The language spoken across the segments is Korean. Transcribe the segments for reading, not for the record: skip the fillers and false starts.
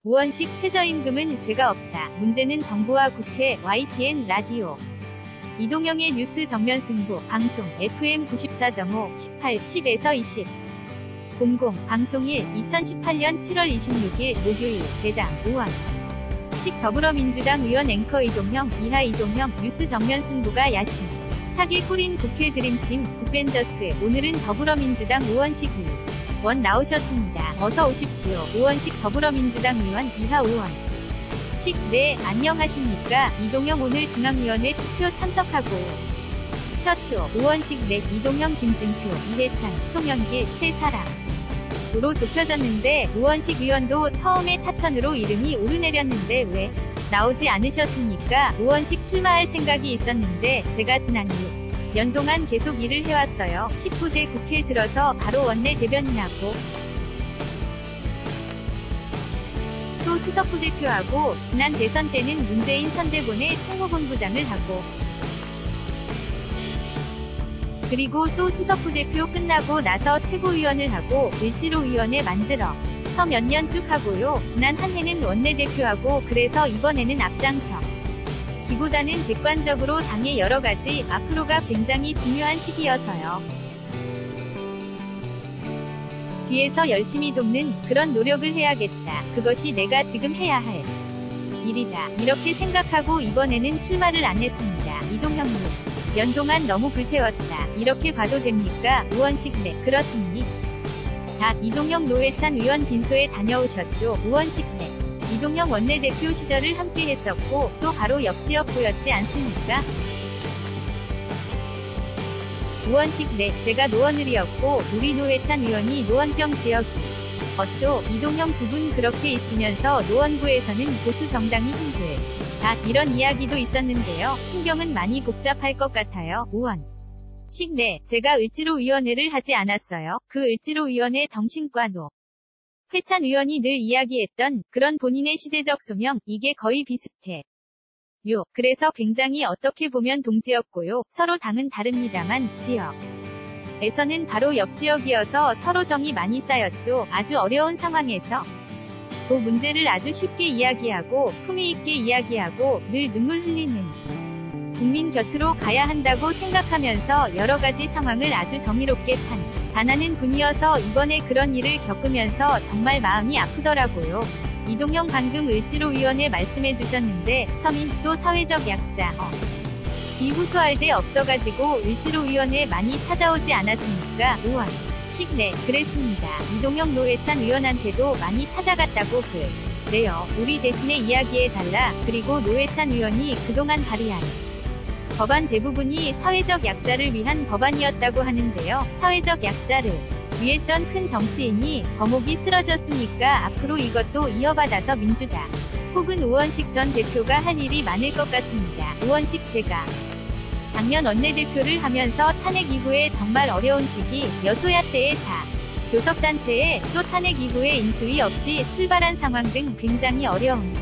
우원식 최저임금은 죄가 없다. 문제는 정부와 국회, YTN 라디오. 이동영의 뉴스 정면 승부. 방송 FM 94.5, 18, 10에서 20. 00. 방송 1. 2018년 7월 26일 목요일. 대당 우원. 식 더불어민주당 의원 앵커 이동형, 이하 이동형, 뉴스 정면 승부가 야심. 사기 꾸린 국회 드림팀, 굿벤저스. 오늘은 더불어민주당 우원식 의원 나오셨습니다. 어서 오십시오. 우원식 더불어민주당 의원, 이하 의원. 식, 네, 안녕하십니까. 이동형 오늘 중앙위원회 투표 참석하고 셨죠. 우원식, 네, 이동형, 김진표, 이해찬, 송영길, 세 사람으로 좁혀졌는데 우원식 의원도 처음에 타천으로 이름이 오르내렸는데 왜 나오지 않으셨습니까? 우원식 출마할 생각이 있었는데 제가 지난 6년 동안 계속 일을 해왔어요. 19대 국회에 들어서 바로 원내대변인하고 또 수석부대표하고 지난 대선 때는 문재인 선대본의 총무본부장을 하고 그리고 또 수석부대표 끝나고 나서 최고위원을 하고 을지로위원회 만들어 서 몇 년 쭉 하고요. 지난 한 해는 원내대표하고 그래서 이번에는 앞장서 기보다는 객관적으로 당의 여러가지 앞으로가 굉장히 중요한 시기여서요. 뒤에서 열심히 돕는 그런 노력을 해야겠다. 그것이 내가 지금 해야 할 일이다. 이렇게 생각하고 이번에는 출마를 안 했습니다. 이동형님. 연동안 너무 불태웠다. 이렇게 봐도 됩니까? 우원식, 네, 그렇습니다. 이동형 노회찬 의원 빈소에 다녀오셨죠? 우원식, 네. 이동형 원내대표 시절을 함께 했었고 또 바로 옆 지역구였지 않습니까? 우원식, 네, 제가 노원을이었고 우리 노회찬 의원이 노원병 지역이 어쩌 이동형 두 분 그렇게 있으면서 노원구에서는 보수 정당이 힘들다 이런 이야기도 있었는데요. 신경은 많이 복잡할 것 같아요. 우원. 식, 네, 제가 을지로위원회를 하지 않았어요. 그 을지로위원회 정신과 회찬 의원이 늘 이야기했던 그런 본인의 시대적 소명, 이게 거의 비슷해. 그래서 굉장히 어떻게 보면 동지였고요. 서로 당은 다릅니다만 지역에서는 바로 옆 지역이어서 서로 정이 많이 쌓였죠. 아주 어려운 상황에서 그 문제를 아주 쉽게 이야기하고 품위 있게 이야기하고 늘 눈물 흘리는 국민 곁으로 가야 한다고 생각하면서 여러가지 상황을 아주 정의롭게 판단하는 분이어서 이번에 그런 일을 겪으면서 정말 마음이 아프더라고요. 이동형 방금 을지로위원회 말씀해 주셨는데 서민 또 사회적 약자 이 후수할 데 없어가지고 을지로위원회 많이 찾아오지 않았습니까? 우원. 식, 네, 그랬습니다. 이동형 노회찬 의원한테도 많이 찾아갔다고 그래요. 우리 대신에 이야기해달라. 그리고 노회찬 의원이 그동안 발의한 법안 대부분이 사회적 약자를 위한 법안이었다고 하는데요. 사회적 약자를 위했던 큰 정치인이 거목이 쓰러졌으니까 앞으로 이것도 이어받아서 민주당 혹은 우원식 전 대표가 할 일이 많을 것 같습니다. 우원식 제가 작년 원내대표를 하면서 탄핵 이후에 정말 어려운 시기 여소야 때의 교섭단체에 또 탄핵 이후에 인수위 없이 출발한 상황 등 굉장히 어려운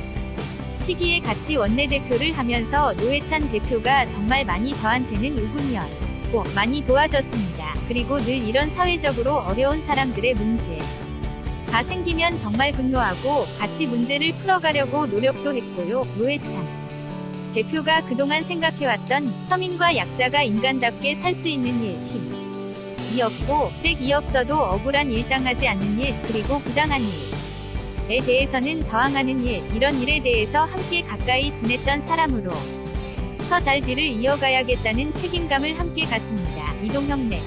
시기에 같이 원내대표를 하면서 노회찬 대표가 정말 많이 저한테는 우군이었고 많이 도와줬습니다. 그리고 늘 이런 사회적으로 어려운 사람들의 문제가 생기면 정말 분노하고 같이 문제를 풀어가려고 노력도 했고요. 노회찬 대표가 그동안 생각해왔던 서민과 약자가 인간답게 살 수 있는 일, 힘이 없고 백이 없어도 억울한 일 당하지 않는 일, 그리고 부당한 일에 대해서는 저항하는 일, 이런 일에 대해서 함께 가까이 지냈던 사람으로 잘 뒤를 이어가야겠다는 책임감을 함께 갖습니다. 이동형, 네.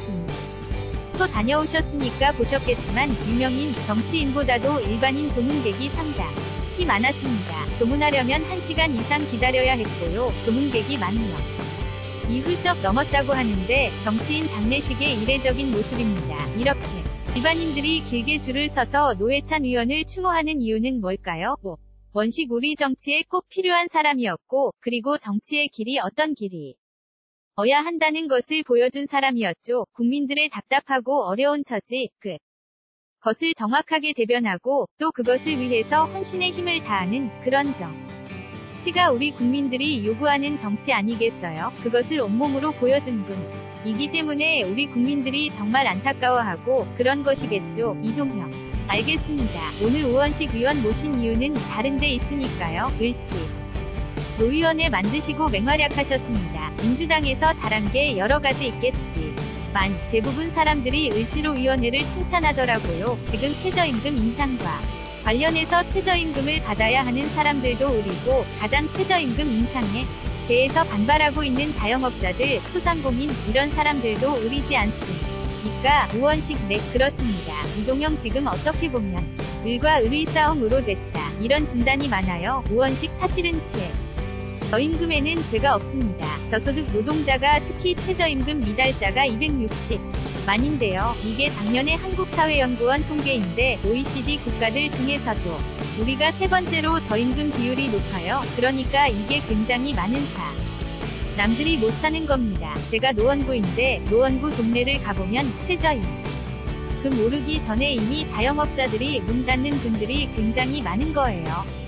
소 다녀오셨으니까 보셨겠지만 유명인 정치인보다도 일반인 조문객이 상당히 많았습니다. 조문하려면 1시간 이상 기다려야 했고요. 조문객이 10,000명이 훌쩍 넘었다고 하는데 정치인 장례식의 이례적인 모습입니다. 이렇게 일반인들이 길게 줄을 서서 노회찬 의원을 추모하는 이유는 뭘까요? 원식 우리 정치에 꼭 필요한 사람이었고 그리고 정치의 길이 어떤 길이 어야 한다는 것을 보여준 사람이었죠. 국민들의 답답하고 어려운 처지, 그것을 정확하게 대변하고 또 그것을 위해서 혼신의 힘을 다하는 그런 정치가 우리 국민들이 요구하는 정치 아니겠어요? 그것을 온몸으로 보여준 분이기 때문에 우리 국민들이 정말 안타까워하고 그런 것이겠죠. 이동형 알겠습니다. 오늘 우원식 의원 모신 이유는 다른 데 있으니까요. 을지 노위원회 만드시고 맹활약하셨습니다. 민주당에서 잘한 게 여러 가지 있겠지. 대부분 사람들이 을지로위원회를 칭찬하더라고요. 지금 최저임금 인상과 관련해서 최저임금을 받아야 하는 사람들도 을이고 가장 최저임금 인상에 대해서 반발하고 있는 자영업자들, 소상공인 이런 사람들도 을이지 않습니까? 우원식 네 그렇습니다. 이동형 지금 어떻게 보면 을과 을의 싸움으로 됐다. 이런 진단이 많아요. 우원식 사실은 저임금에는 죄가 없습니다. 저소득 노동자가 특히 최저임금 미달자가 260만인데요. 이게 작년에 한국사회연구원 통계인데 OECD 국가들 중에서도 우리가 세 번째로 저임금 비율이 높아요. 그러니까 이게 굉장히 많은 남들이 못 사는 겁니다. 제가 노원구인데 노원구 동네를 가보면 최저임금 오르기 전에 이미 자영업자들이 문 닫는 분들이 굉장히 많은 거예요.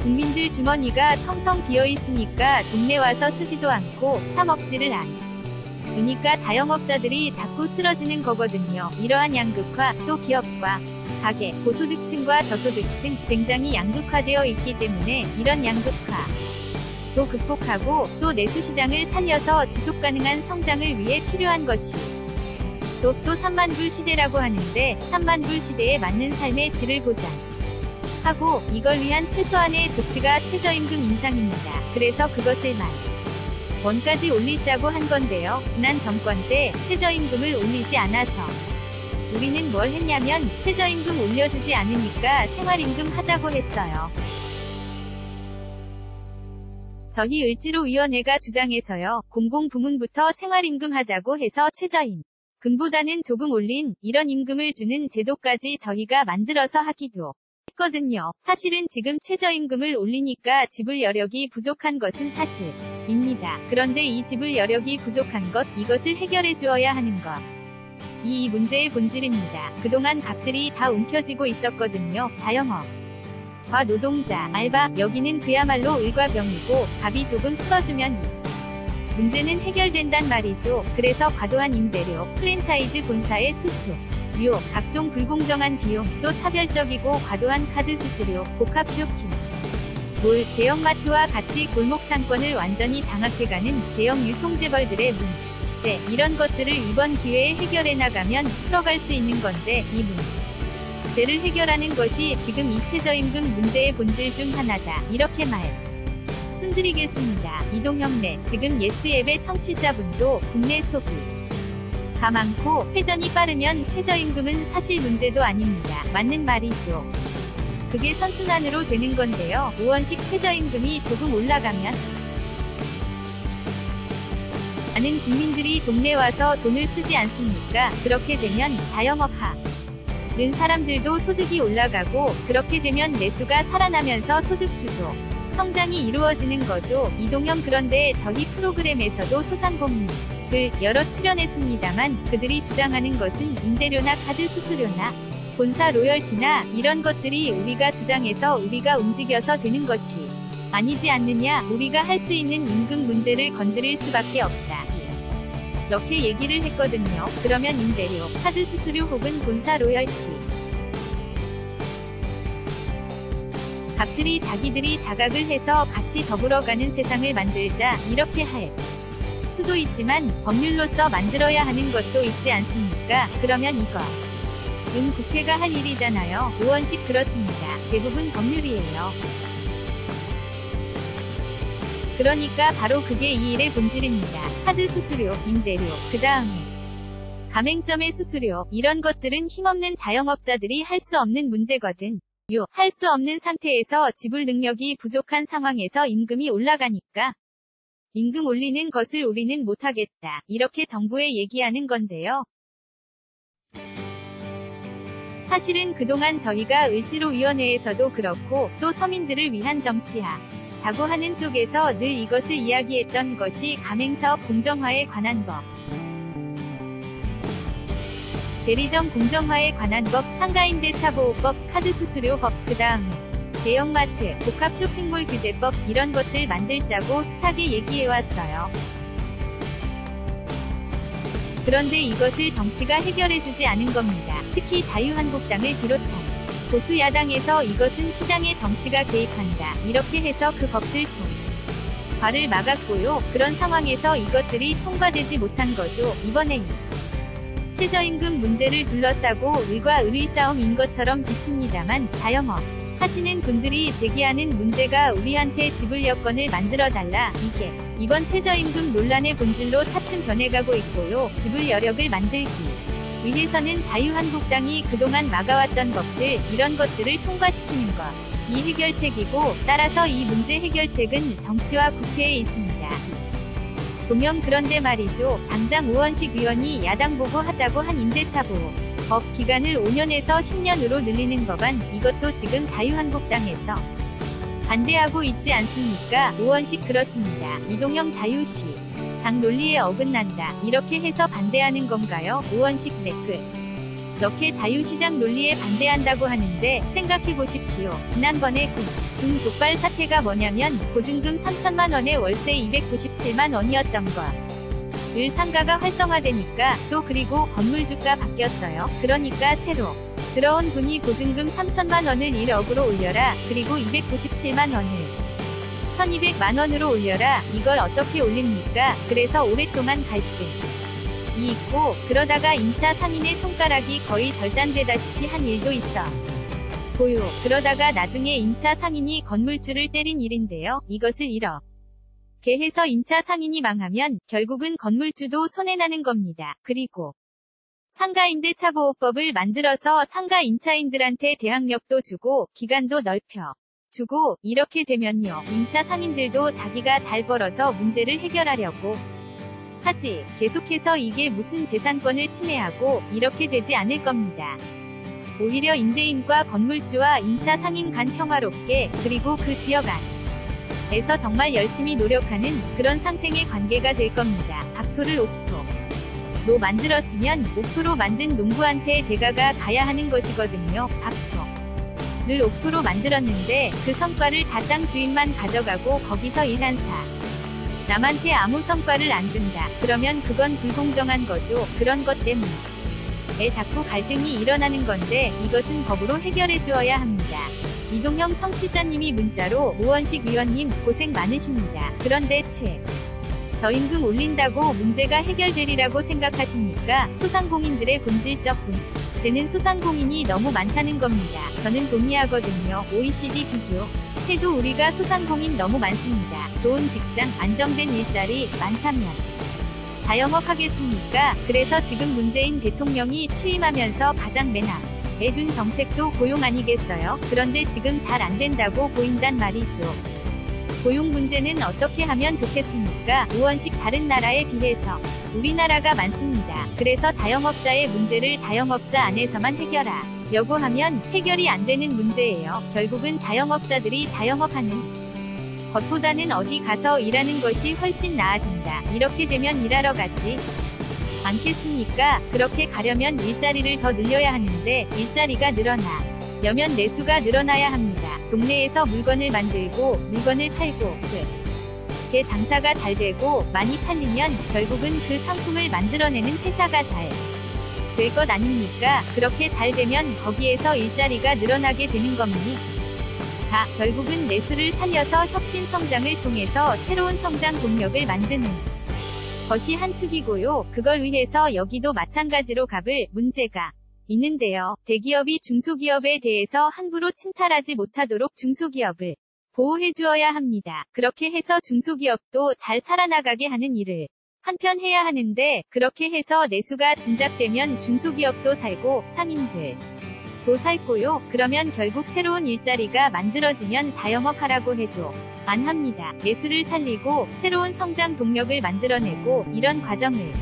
국민들 주머니가 텅텅 비어있으니까 동네 와서 쓰지도 않고 사 먹지를 않으니까 자영업자들이 자꾸 쓰러지는 거거든요. 이러한 양극화, 또 기업과 가계, 고소득층과 저소득층 굉장히 양극화되어 있기 때문에 이런 양극화도 극복하고 또 내수시장을 살려서 지속가능한 성장을 위해 필요한 것이 또 3만불 시대라고 하는데 3만불 시대에 맞는 삶의 질을 보장하고 이걸 위한 최소한의 조치가 최저임금 인상입니다. 그래서 그것을 원까지 올리자고 한 건데요. 지난 정권 때 최저임금을 올리지 않아서 우리는 뭘 했냐면 최저임금 올려주지 않으니까 생활임금 하자고 했어요. 저희 을지로위원회가 주장해서요. 공공부문부터 생활임금 하자고 해서 최저임금보다는 조금 올린 이런 임금을 주는 제도까지 저희가 만들어서 하기도 했거든요. 사실은 지금 최저임금을 올리니까 지불 여력이 부족한 것은 사실입니다. 그런데 이 지불 여력이 부족한 이것을 해결해 주어야 하는 것. 이 문제의 본질입니다. 그동안 값들이 다 움켜쥐고 있었거든요. 자영업과 노동자, 알바, 여기는 그야말로 을과 병이고 값이 조금 풀어주면 이 문제는 해결된단 말이죠. 그래서 과도한 임대료, 프랜차이즈 본사의 수수료, 각종 불공정한 비용, 또 차별적이고 과도한 카드 수수료, 복합 쇼핑, 대형마트와 같이 골목 상권을 완전히 장악해가는 대형 유통재벌들의 문제, 이런 것들을 이번 기회에 해결해 나가면 풀어갈 수 있는 건데 이 문제를 해결하는 것이 지금 이 최저임금 문제의 본질 중 하나다. 이렇게 말씀드리겠습니다. 이동형 네 지금 예스앱의 청취자분도 국내 소비가 많고 회전이 빠르면 최저임금은 사실 문제도 아닙니다. 맞는 말이죠. 그게 선순환으로 되는 건데요. 우원식 최저임금이 조금 올라가면 많은 국민들이 동네 와서 돈을 쓰지 않습니까? 그렇게 되면 자영업 하는 사람들도 소득이 올라가고 그렇게 되면 내수가 살아나면서 소득 주도 성장이 이루어지는 거죠. 이동형 그런데 저희 프로그램에서도 소상공인들 여러 출연했습니다만 그들이 주장하는 것은 임대료나 카드 수수료나 본사 로열티나 이런 것들이 우리가 주장해서 우리가 움직여서 되는 것이 아니지 않느냐. 우리가 할 수 있는 임금 문제를 건드릴 수밖에 없다. 이렇게 얘기를 했거든요. 그러면 임대료, 카드 수수료 혹은 본사 로열티 값들이 자기들이 자각을 해서 같이 더불어가는 세상을 만들자 이렇게 할 수도 있지만 법률로서 만들어야 하는 것도 있지 않습니까? 그러면 이건 국회가 할 일이잖아요. 우원식 그렇습니다. 대부분 법률이에요. 그러니까 바로 그게 이 일의 본질입니다. 카드 수수료, 임대료, 그 다음에 가맹점의 수수료 이런 것들은 힘없는 자영업자들이 할 수 없는 문제거든. 할 수 없는 상태에서 지불 능력이 부족한 상황에서 임금이 올라가니까 임금 올리는 것을 우리는 못하겠다. 이렇게 정부에 얘기하는 건데요. 사실은 그동안 저희가 을지로위원회에서도 그렇고 또 서민들을 위한 정치하자고 하는 쪽에서 늘 이것을 이야기했던 것이 가맹사업 공정화에 관한 법, 대리점 공정화에 관한 법, 상가임대차보호법, 카드 수수료법, 그 다음에 대형마트, 복합 쇼핑몰 규제법 이런 것들 만들자고 숱하게 얘기해왔어요. 그런데 이것을 정치가 해결해주지 않은 겁니다. 특히 자유한국당을 비롯한 보수 야당에서 이것은 시장의 정치가 개입한다, 이렇게 해서 그 법들 통과를 막았고요. 그런 상황에서 이것들이 통과되지 못한 거죠. 이번엔 최저임금 문제를 둘러싸고 을과 을의 싸움인 것처럼 비칩니다만, 자영업 하시는 분들이 제기하는 문제가 우리한테 지불 여건을 만들어달라, 이게 이번 최저임금 논란의 본질로 차츰 변해가고 있고요. 지불 여력을 만들기 위해서는 자유한국당이 그동안 막아왔던 법들, 이런 것들을 통과시키는 것, 이 해결책이고, 따라서 이 문제 해결책은 정치와 국회에 있습니다. 분명 그런데 말이죠. 당장 우원식 위원이 야당 보고 하자고 한 임대차 보호 법 기간을 5년에서 10년으로 늘리는 법안, 이것도 지금 자유한국당에서 반대하고 있지 않습니까? 우원식 그렇습니다. 이동영 자유시 장 논리에 어긋난다, 이렇게 해서 반대하는 건가요? 우원식 댓글: 이렇게 자유시장 논리에 반대한다고 하는데 생각해보십시오. 지난번에 중족발 사태가 뭐냐면 보증금 3천만 원에 월세 297만 원이었던 것. 을 상가가 활성화되니까, 또 그리고 건물주가 바뀌었어요. 그러니까 새로 들어온 분이 보증금 3천만 원을 1억으로 올려라, 그리고 297만 원을 1200만 원으로 올려라. 이걸 어떻게 올립니까? 그래서 오랫동안 갈등이 있고, 그러다가 임차 상인의 손가락이 거의 절단되다시피 한 일도 있어 보요. 그러다가 나중에 임차 상인이 건물주를 때린 일인데요. 이것을 이렇게 해서 임차 상인이 망하면 결국은 건물주도 손해나는 겁니다. 그리고 상가임대차보호법을 만들어서 상가 임차인들한테 대항력도 주고 기간도 넓혀 주고, 이렇게 되면요, 임차 상인들도 자기가 잘 벌어서 문제를 해결하려고 하지, 계속해서 이게 무슨 재산권을 침해하고 이렇게 되지 않을 겁니다. 오히려 임대인과 건물주와 임차 상인 간 평화롭게, 그리고 그 지역 안에서 정말 열심히 노력하는 그런 상생의 관계가 될 겁니다. 박토를 옥토로 만들었으면 옥토로 만든 농부한테 대가가 가야 하는 것이거든요. 박토를 옥토로 만들었는데 그 성과를 다 땅 주인만 가져가고 거기서 일한 남한테 아무 성과를 안 준다. 그러면 그건 불공정한 거죠. 그런 것 때문에 자꾸 갈등이 일어나는 건데, 이것은 법으로 해결해 주어야 합니다. 이동형 청취자님이 문자로: 우원식 위원님 고생 많으십니다. 그런데 저임금 올린다고 문제가 해결되리라고 생각하십니까? 소상공인들의 본질적 문제는 소상공인이 너무 많다는 겁니다. 저는 동의하거든요. OECD 비교 해도 우리가 소상공인 너무 많습니다. 좋은 직장, 안정된 일자리 많다면 자영업 하겠습니까? 그래서 지금 문재인 대통령이 취임하면서 가장 맨 앞에 둔 정책도 고용 아니겠어요? 그런데 지금 잘 안 된다고 보인단 말이죠. 고용 문제는 어떻게 하면 좋겠습니까? 우원식: 다른 나라에 비해서 우리나라가 많습니다. 그래서 자영업자의 문제를 자영업자 안에서만 해결하려고 하면 해결이 안 되는 문제예요. 결국은 자영업자들이 자영업하는 것보다는 어디 가서 일하는 것이 훨씬 나아진다. 이렇게 되면 일하러 가지 않겠습니까? 그렇게 가려면 일자리를 더 늘려야 하는데, 일자리가 늘어나려면 내수가 늘어나야 합니다. 동네에서 물건을 만들고 물건을 팔고 그 장사가 잘 되고 많이 팔리면 결국은 그 상품을 만들어내는 회사가 잘 될 것 아닙니까? 그렇게 잘 되면 거기에서 일자리가 늘어나게 되는 겁니다. 결국은 내수를 살려서 혁신 성장을 통해서 새로운 성장 동력을 만드는 것이 한 축이고요. 그걸 위해서 여기도 마찬가지로 갑을 문제가 있는데요. 대기업이 중소기업에 대해서 함부로 침탈하지 못하도록 중소기업을 보호해 주어야 합니다. 그렇게 해서 중소기업도 잘 살아나가게 하는 일을 한편 해야 하는데, 그렇게 해서 내수가 진작되면 중소기업도 살고 상인들도 살고요. 그러면 결국 새로운 일자리가 만들어지면 자영업 하라고 해도 안 합니다. 내수를 살리고 새로운 성장 동력을 만들어내고, 이런 과정을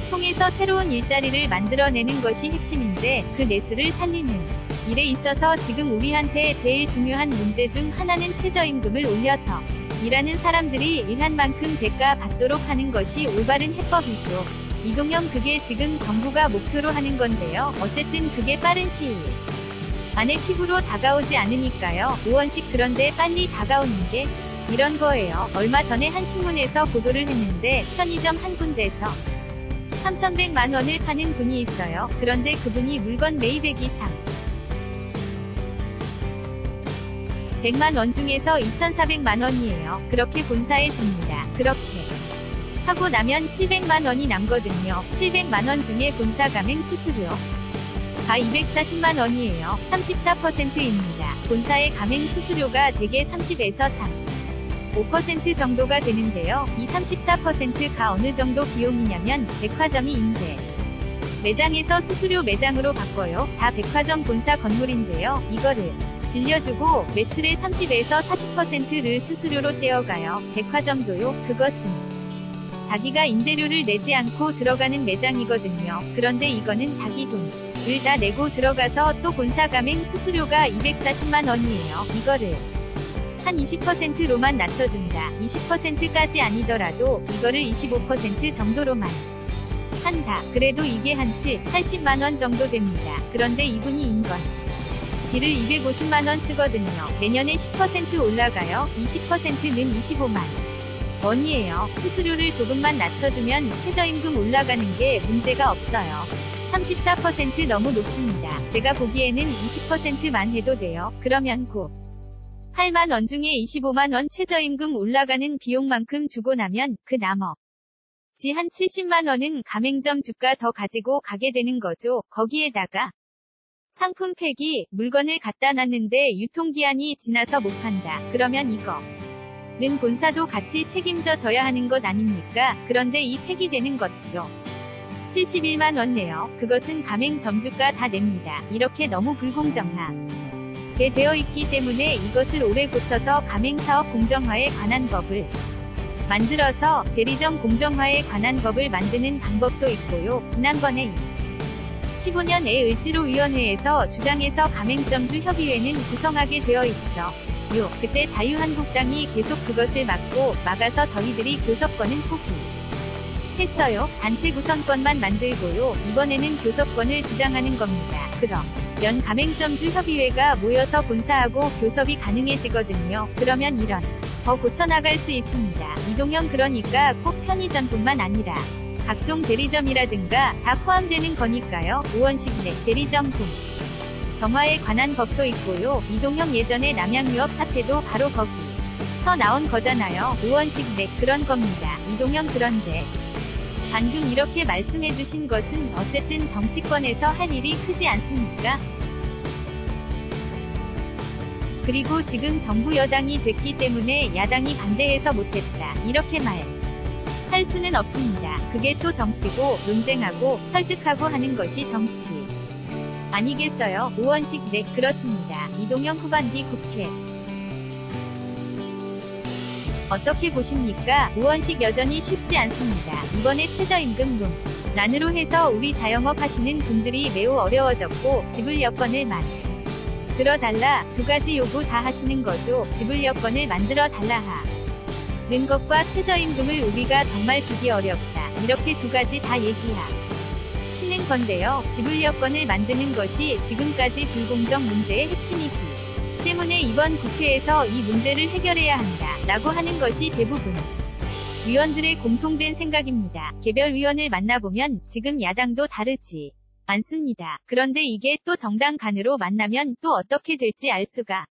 통해서 새로운 일자리를 만들어내는 것이 핵심인데, 그 내수를 살리는 일에 있어서 지금 우리한테 제일 중요한 문제 중 하나는 최저임금을 올려서 일하는 사람들이 일한 만큼 대가 받도록 하는 것이 올바른 해법이죠. 이동형: 그게 지금 정부가 목표로 하는 건데요. 어쨌든 그게 빠른 시일 안에 피부로 다가오지 않으니까요. 우원식: 그런데 빨리 다가오는 게 이런 거예요. 얼마 전에 한 신문에서 보도를 했는데, 편의점 한 군데서 3,100만 원을 파는 분이 있어요. 그런데 그분이 물건 매입액이 100만 원 중에서 2,400만 원이에요. 그렇게 본사에 줍니다. 그렇게 하고 나면 700만 원이 남거든요. 700만 원 중에 본사 가맹 수수료 가 240만 원이에요. 34%입니다. 본사의 가맹 수수료가 대개 30에서 5% 정도가 되는데요. 이 34%가 어느 정도 비용이냐면 백화점이 임대 매장에서 수수료 매장으로 바꿔요. 다 백화점 본사 건물인데요. 이거를 빌려주고 매출의 30에서 40%를 수수료로 떼어가요. 백화점도요. 그것은 자기가 임대료를 내지 않고 들어가는 매장이거든요. 그런데 이거는 자기 돈을 다 내고 들어가서 또 본사 가맹 수수료가 240만 원이에요. 이거를 한 20%로만 낮춰준다. 20%까지 아니더라도 이거를 25% 정도로만 한다. 그래도 이게 한 80만 원 정도 됩니다. 그런데 이분이 인건 비를 250만 원 쓰거든요. 내년에 10% 올라가요. 20%는 25만 원이에요. 수수료를 조금만 낮춰주면 최저임금 올라가는 게 문제가 없어요. 34% 너무 높습니다. 제가 보기에는 20%만 해도 돼요. 그러면 8만 원 중에 25만 원 최저임금 올라가는 비용만큼 주고 나면 그 나머지 한 70만 원은 가맹점 주가 더 가지고 가게 되는 거죠. 거기에다가 상품 폐기, 물건을 갖다 놨는데 유통기한이 지나서 못 판다. 그러면 이거는 본사도 같이 책임져 줘야 하는 것 아닙니까? 그런데 이 폐기되는 것도 71만 원 내요. 그것은 가맹점주가 다 냅니다. 이렇게 너무 불공정하게 되어 있기 때문에 이것을 올해 고쳐서 가맹사업 공정화에 관한 법을 만들어서 대리점 공정화에 관한 법을 만드는 방법도 있고요. 지난번에 15년에 을지로위원회에서 주장해서 가맹점주 협의회는 구성하게 되어 있어요. 그때 자유한국당이 계속 그것을 막아서 저희들이 교섭권은 포기했어요. 단체 구성권만 만들고요. 이번에는 교섭권을 주장하는 겁니다. 그러면 가맹점주 협의회가 모여서 본사하고 교섭이 가능해지거든요. 그러면 이런 더 고쳐나갈 수 있습니다. 이동형 그러니까 꼭 편의점뿐만 아니라 각종 대리점이라든가 다 포함되는 거니까요. 오원식 내 대리점 정화에 관한 법도 있고요. 이동형 예전에 남양유업 사태도 바로 거기서 나온 거잖아요. 오원식 내 그런 겁니다. 이동형 그런데 방금 이렇게 말씀해 주신 것은 어쨌든 정치권에서 할 일이 크지 않습니까? 그리고 지금 정부 여당이 됐기 때문에 야당이 반대해서 못했다. 이렇게 할 수는 없습니다. 그게 또 정치고 논쟁하고 설득하고 하는 것이 정치 아니겠어요? 오원식 네 그렇습니다. 이동형 후반기 국회 어떻게 보십니까? 오원식 여전히 쉽지 않습니다. 이번에 최저임금 논란으로 해서 우리 자영업 하시는 분들이 매우 어려워졌고 지불 여건을 만들어달라 두 가지 요구 다 하시는 거죠. 지불 여건을 만들어 달라 하는 것과 최저임금을 우리가 정말 주기 어렵다. 이렇게 두 가지 다 얘기하시는 건데요. 지불 여건을 만드는 것이 지금까지 불공정 문제의 핵심이기 때문에 이번 국회에서 이 문제를 해결해야 한다. 라고 하는 것이 대부분 위원들의 공통된 생각입니다. 개별 위원을 만나보면 지금 야당도 다르지 않습니다. 그런데 이게 또 정당 간으로 만나면 또 어떻게 될지 알 수가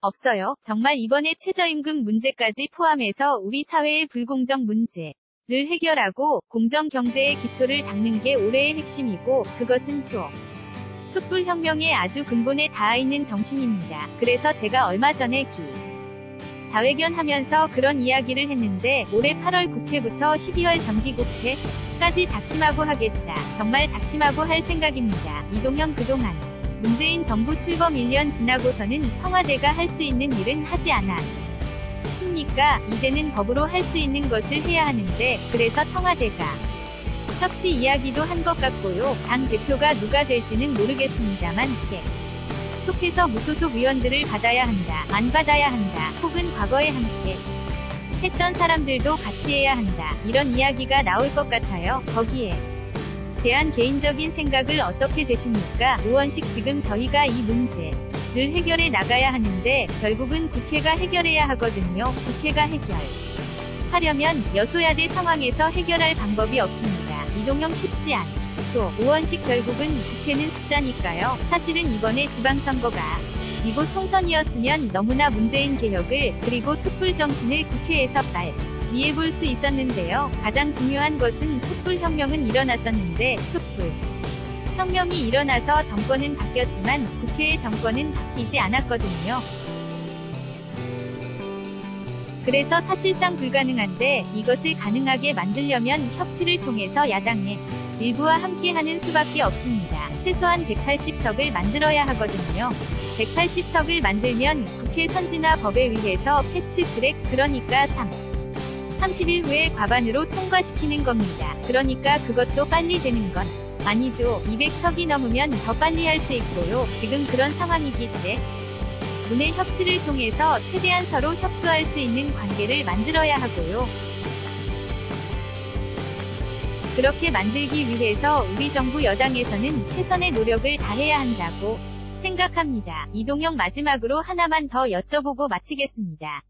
없어요. 정말 이번에 최저임금 문제까지 포함해서 우리 사회의 불공정 문제를 해결하고 공정경제의 기초를 닦는 게 올해의 핵심이고 그것은 또 촛불혁명의 아주 근본에 닿아있는 정신입니다. 그래서 제가 얼마 전에 자회견 하면서 그런 이야기를 했는데 올해 8월 국회부터 12월 정기국회까지 작심하고 하겠다. 정말 작심하고 할 생각입니다. 이동형 그동안 문재인 정부 출범 1년 지나고서는 청와대가 할 수 있는 일은 하지 않았습니까? 이제는 법으로 할 수 있는 것을 해야 하는데 그래서 청와대가 협치 이야기도 한 것 같고요. 당 대표가 누가 될지는 모르겠습니다만 속해서 무소속 위원들을 받아야 한다. 안 받아야 한다. 혹은 과거에 함께 했던 사람들도 같이 해야 한다. 이런 이야기가 나올 것 같아요. 거기에 대한 개인적인 생각을 어떻게 되십니까? 오원식 지금 저희가 이 문제를 해결해 나가야 하는데 결국은 국회가 해결해야 하거든요. 국회가 해결하려면 여소야대 상황에서 해결할 방법이 없습니다. 이동형 쉽지 않죠. 의원식 결국은 국회는 숫자니까요. 사실은 이번에 지방선거가 미국 총선이었으면 너무나 문재인 개혁을 그리고 촛불 정신을 국회에서 발휘해 볼 수 있었는데요. 가장 중요한 것은 촛불 혁명은 일어났었는데 촛불 혁명이 일어나서 정권은 바뀌었지만 국회의 정권은 바뀌지 않았거든요. 그래서 사실상 불가능한데 이것을 가능하게 만들려면 협치를 통해서 야당의 일부와 함께하는 수밖에 없습니다. 최소한 180석을 만들어야 하거든요. 180석을 만들면 국회 선진화법에 의해서 패스트트랙 그러니까 30일 후에 과반으로 통과시키는 겁니다. 그러니까 그것도 빨리 되는 건 아니죠. 200석이 넘으면 더 빨리 할 수 있고요. 지금 그런 상황이기 때문에 협치를 통해서 최대한 서로 협조할 수 있는 관계를 만들어야 하고요. 그렇게 만들기 위해서 우리 정부 여당에서는 최선의 노력을 다해야 한다고 생각합니다. 이동형 마지막으로 하나만 더 여쭤보고 마치겠습니다.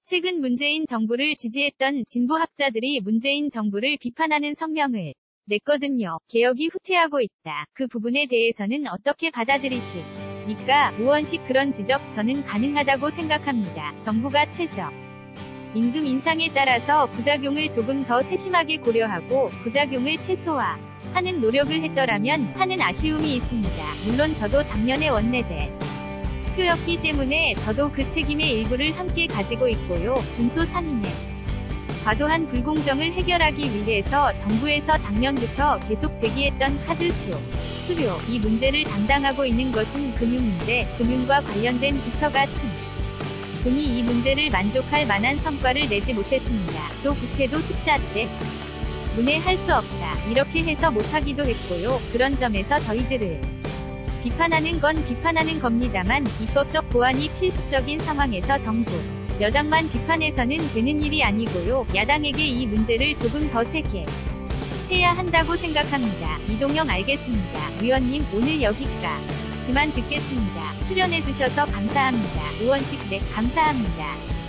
최근 문재인 정부를 지지했던 진보학자들이 문재인 정부를 비판하는 성명을 냈거든요. 개혁이 후퇴하고 있다. 그 부분에 대해서는 어떻게 받아들이십니까? 의원식 그런 지적 저는 가능하다고 생각합니다. 정부가 최저 임금 인상에 따라서 부작용을 조금 더 세심하게 고려하고 부작용을 최소화하는 노력을 했더라면 하는 아쉬움이 있습니다. 물론 저도 작년에 원내대표였기 때문에 저도 그 책임의 일부를 함께 가지고 있고요. 중소상인의 과도한 불공정을 해결하기 위해서 정부에서 작년부터 계속 제기했던 카드 수수료 이 문제를 담당하고 있는 것은 금융인데 금융과 관련된 부처가 충분히 이 문제를 만족할 만한 성과를 내지 못했습니다. 또 국회도 숫자 때문에 할 수 없다. 이렇게 해서 못하기도 했고요. 그런 점에서 저희들을 비판하는 건 비판하는 겁니다만 입법적 보완이 필수적인 상황에서 정부 여당만 비판해서는 되는 일이 아니고요. 야당에게 이 문제를 조금 더 세게 해야 한다고 생각합니다. 이동형 알겠습니다. 위원님 오늘 여기까지만 듣겠습니다. 출연해주셔서 감사합니다. 의원식 네 감사합니다.